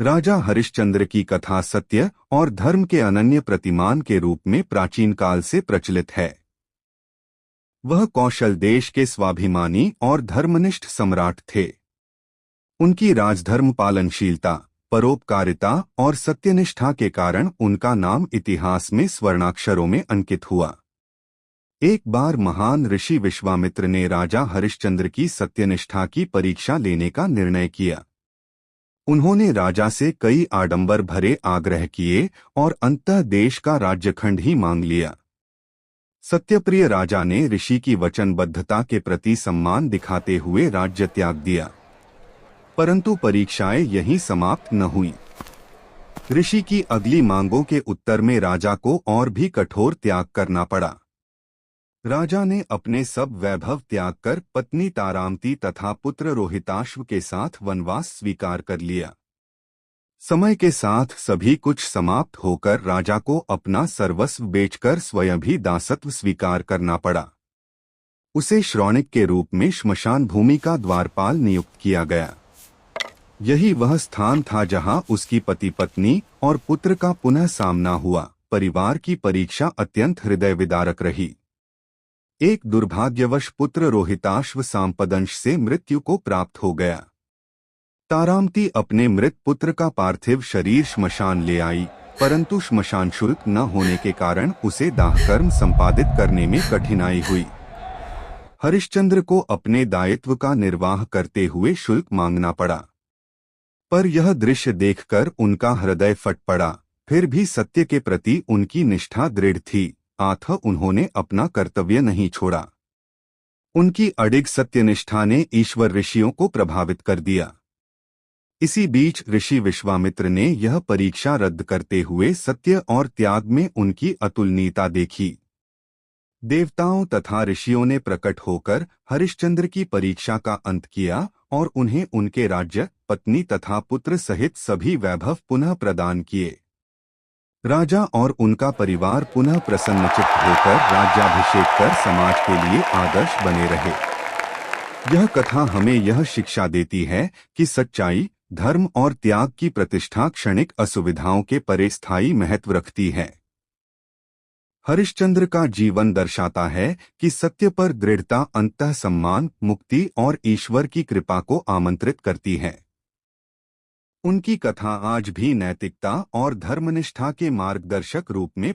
राजा हरिश्चंद्र की कथा सत्य और धर्म के अनन्य प्रतिमान के रूप में प्राचीन काल से प्रचलित है। वह कौशल देश के स्वाभिमानी और धर्मनिष्ठ सम्राट थे। उनकी राजधर्म पालनशीलता, परोपकारिता और सत्यनिष्ठा के कारण उनका नाम इतिहास में स्वर्णाक्षरों में अंकित हुआ। एक बार महान ऋषि विश्वामित्र ने राजा हरिश्चंद्र की सत्यनिष्ठा की परीक्षा लेने का निर्णय किया। उन्होंने राजा से कई आडंबर भरे आग्रह किए और अंततः देश का राज्यखंड ही मांग लिया। सत्यप्रिय राजा ने ऋषि की वचनबद्धता के प्रति सम्मान दिखाते हुए राज्य त्याग दिया। परंतु परीक्षाएं यहीं समाप्त न हुई। ऋषि की अगली मांगों के उत्तर में राजा को और भी कठोर त्याग करना पड़ा। राजा ने अपने सब वैभव त्याग कर पत्नी तारामती तथा पुत्र रोहिताश्व के साथ वनवास स्वीकार कर लिया। समय के साथ सभी कुछ समाप्त होकर राजा को अपना सर्वस्व बेचकर स्वयं भी दासत्व स्वीकार करना पड़ा। उसे श्रौणिक के रूप में श्मशान भूमि का द्वारपाल नियुक्त किया गया। यही वह स्थान था जहां उसकी पति पत्नी और पुत्र का पुनः सामना हुआ। परिवार की परीक्षा अत्यंत हृदय विदारक रही। एक दुर्भाग्यवश पुत्र रोहिताश्व सांपदंश से मृत्यु को प्राप्त हो गया। तारामती अपने मृत पुत्र का पार्थिव शरीर श्मशान ले आई, परंतु श्मशान शुल्क न होने के कारण उसे दाहकर्म संपादित करने में कठिनाई हुई। हरिश्चंद्र को अपने दायित्व का निर्वाह करते हुए शुल्क मांगना पड़ा। पर यह दृश्य देखकर उनका हृदय फट पड़ा। फिर भी सत्य के प्रति उनकी निष्ठा दृढ़ थी, अतः उन्होंने अपना कर्तव्य नहीं छोड़ा। उनकी अडिग सत्यनिष्ठा ने ईश्वर ऋषियों को प्रभावित कर दिया। इसी बीच ऋषि विश्वामित्र ने यह परीक्षा रद्द करते हुए सत्य और त्याग में उनकी अतुलनीयता देखी। देवताओं तथा ऋषियों ने प्रकट होकर हरिश्चंद्र की परीक्षा का अंत किया और उन्हें उनके राज्य, पत्नी तथा पुत्र सहित सभी वैभव पुनः प्रदान किए। राजा और उनका परिवार पुनः प्रसन्नचित्त होकर राज्याभिषेक कर समाज के लिए आदर्श बने रहे। यह कथा हमें यह शिक्षा देती है कि सच्चाई, धर्म और त्याग की प्रतिष्ठा क्षणिक असुविधाओं के परे स्थायी महत्व रखती है। हरिश्चंद्र का जीवन दर्शाता है कि सत्य पर दृढ़ता अंततः सम्मान, मुक्ति और ईश्वर की कृपा को आमंत्रित करती है। उनकी कथा आज भी नैतिकता और धर्मनिष्ठा के मार्गदर्शक रूप में